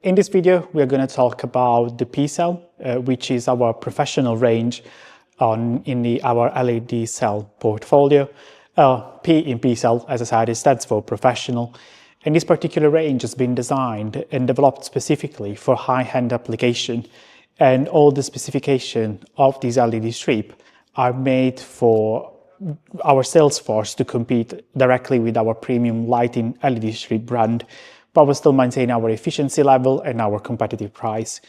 In this video, we are going to talk about the P-Cell, which is our professional range in our LED cell portfolio. P in P-Cell, as I said, it stands for professional. And this particular range has been designed and developed specifically for high-end application. And all the specification of these LED strip are made for our sales force to compete directly with our premium lighting LED strip brand, but we still maintain our efficiency level and our competitive price.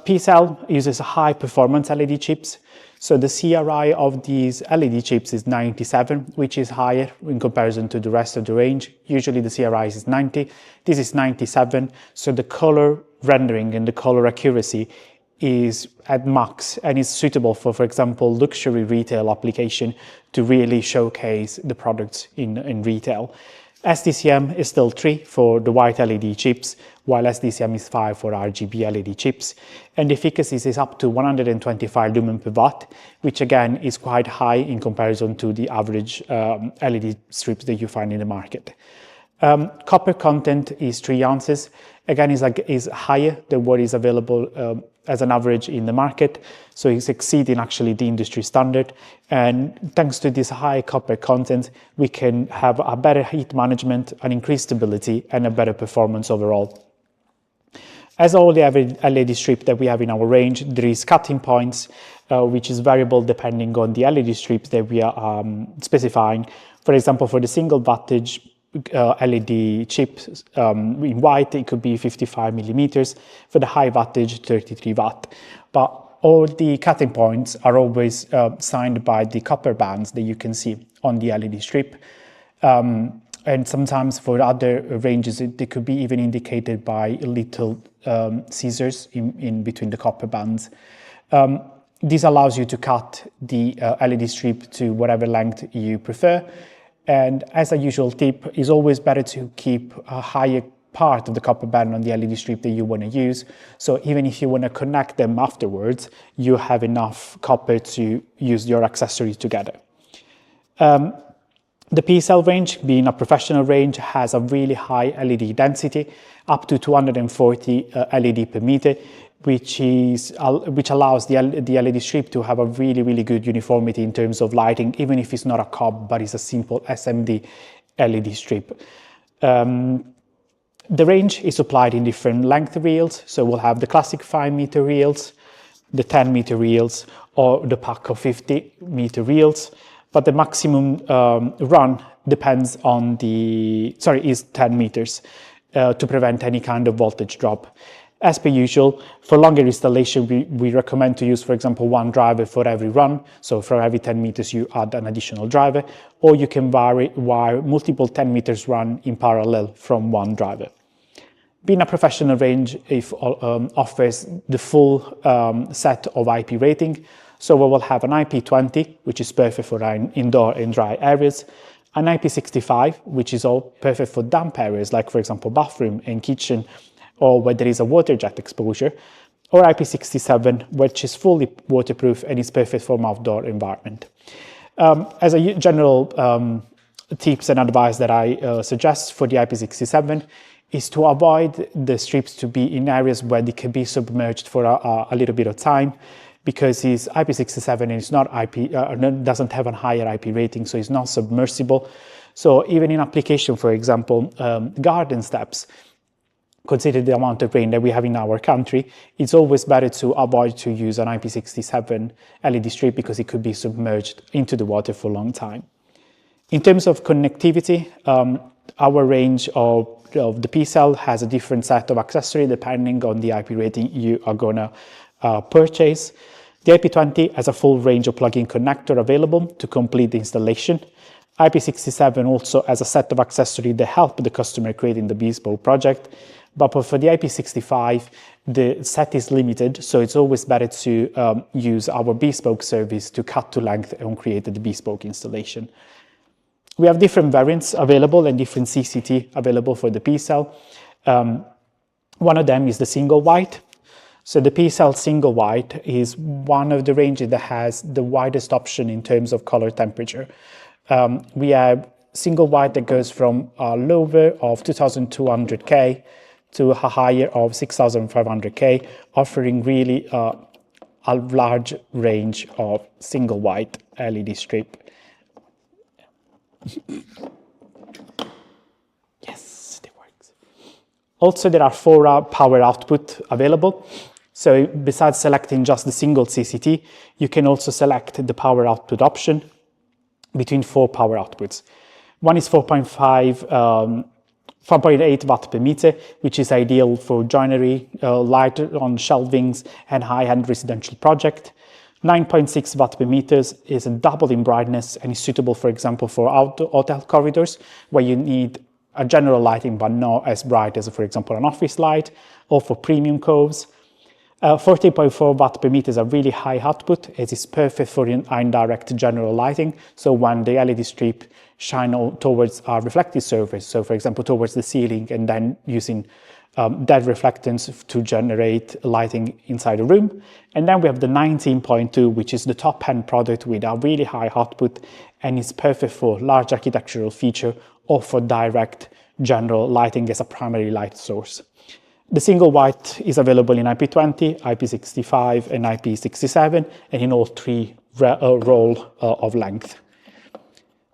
P-Cell uses high-performance LED chips, so the CRI of these LED chips is 97, which is higher in comparison to the rest of the range. Usually the CRI is 90, this is 97, so the color rendering and the color accuracy is at max and is suitable for example, luxury retail application to really showcase the products in retail. SDCM is still 3 for the white LED chips, while SDCM is 5 for RGB LED chips. And the efficacy is up to 125 lumen per watt, which again is quite high in comparison to the average LED strips that you find in the market. Copper content is 3 ounces. Again, is higher than what is available as an average in the market, so it's exceeding actually the industry standard. And thanks to this high copper content, we can have a better heat management, an increased stability, and a better performance overall. As all the LED strip that we have in our range, there is cutting points, which is variable depending on the LED strips that we are specifying. For example, for the single wattage LED chips in white, it could be 55 millimeters. For the high wattage, 33 watt. But all the cutting points are always signed by the copper bands that you can see on the LED strip. And sometimes for other ranges, they could be even indicated by little scissors in between the copper bands. This allows you to cut the LED strip to whatever length you prefer. And as a usual tip, it's always better to keep a higher part of the copper band on the LED strip that you want to use. So even if you want to connect them afterwards, you have enough copper to use your accessories together. The P-Cell range, being a professional range, has a really high LED density, up to 240 LED per meter, which allows the LED strip to have a really good uniformity in terms of lighting, even if it's not a cob, but it's a simple SMD LED strip. The range is supplied in different length reels, so we'll have the classic 5 meter reels, the 10 meter reels, or the pack of 50 meter reels, but the maximum run depends on is 10 meters to prevent any kind of voltage drop. As per usual, for longer installation, we recommend to use, for example, 1 driver for every run. So for every 10 meters, you add an additional driver, or you can wire multiple 10 meters run in parallel from 1 driver. Being a professional range, offers the full set of IP rating. So we will have an IP20, which is perfect for indoor and dry areas, an IP65, which is all perfect for damp areas, like for example, bathroom and kitchen, or where there is a water jet exposure, or IP67, which is fully waterproof and is perfect for outdoor environment. As a general tips and advice that I suggest for the IP67 is to avoid the strips to be in areas where they can be submerged for a little bit of time, because it's IP67 and it's not doesn't have a higher IP rating, so it's not submersible. So even in application, for example, garden steps, consider the amount of rain that we have in our country, it's always better to avoid to use an IP67 LED strip because it could be submerged into the water for a long time. In terms of connectivity, our range of the P-Cell has a different set of accessories depending on the IP rating you are going to purchase. The IP20 has a full range of plug-in connector available to complete the installation. IP67 also has a set of accessories that help the customer creating the bespoke project. But for the IP65, the set is limited, so it's always better to use our bespoke service to cut to length and create the bespoke installation. We have different variants available and different CCT available for the P-Cell. One of them is the single white. So the P-Cell single white is one of the ranges that has the widest option in terms of color temperature. We have single white that goes from a lower of 2200K to a higher of 6500K, offering really a large range of single white LED strip. Yes, it works. Also, there are 4 power output available. So besides selecting just the single CCT, you can also select the power output option between 4 power outputs. One is 4.8 watt per meter, which is ideal for joinery, light on shelvings, and high-end residential project. 9.6 watt per meter is a double in brightness and is suitable, for example, for hotel corridors where you need a general lighting but not as bright as, for example, an office light, or for premium coves. 14.4 watt per meter is a really high output. It is perfect for indirect general lighting. So when the LED strip shine towards a reflective surface, so for example, towards the ceiling, and then using that reflectance to generate lighting inside a room. And then we have the 19.2, which is the top-end product with a really high output, and is perfect for large architectural feature or for direct general lighting as a primary light source. The single white is available in IP20, IP65, and IP67, and in all 3 roll of length.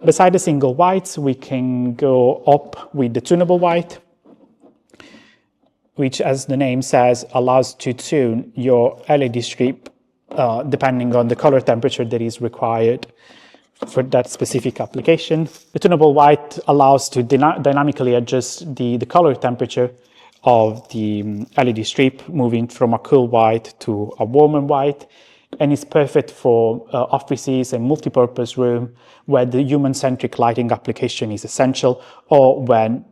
Beside the single whites, we can go up with the tunable white, which, as the name says, allows to tune your LED strip depending on the color temperature that is required for that specific application. The tunable white allows to dynamically adjust the color temperature of the LED strip, moving from a cool white to a warmer white, and is perfect for offices and multi-purpose room where the human-centric lighting application is essential, or when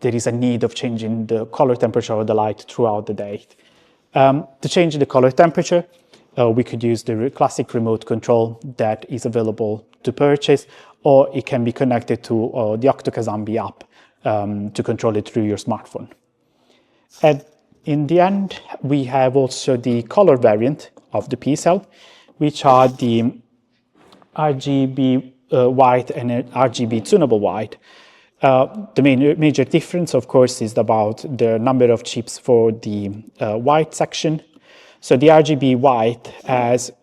there is a need of changing the color temperature of the light throughout the day. To change the color temperature, we could use the classic remote control that is available to purchase, or it can be connected to the Octo-Kazambi app to control it through your smartphone. And in the end, we have also the color variant of the P-Cell, which are the RGB white and RGB tunable white. The major difference, of course, is about the number of chips for the white section. So the RGB white has,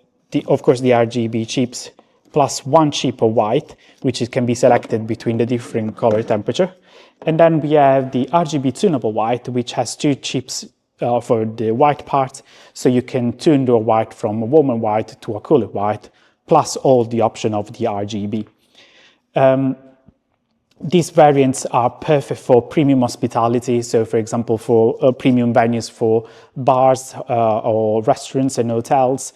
of course, the RGB chips plus 1 chip of white, which can be selected between the different color temperature. And then we have the RGB tunable white, which has 2 chips for the white parts, so you can tune the white from a warmer white to a cooler white, plus all the option of the RGB. These variants are perfect for premium hospitality, so for example for premium venues for bars or restaurants and hotels.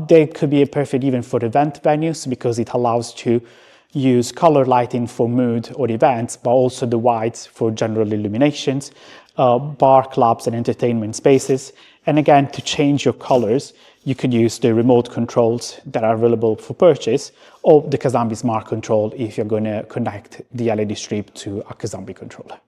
They could be perfect even for event venues because it allows to use color lighting for mood or events, but also the whites for general illuminations, bar, clubs, and entertainment spaces. And again, to change your colors, you could use the remote controls that are available for purchase, or the Kazambi Smart Control if you're going to connect the LED strip to a Kazambi controller.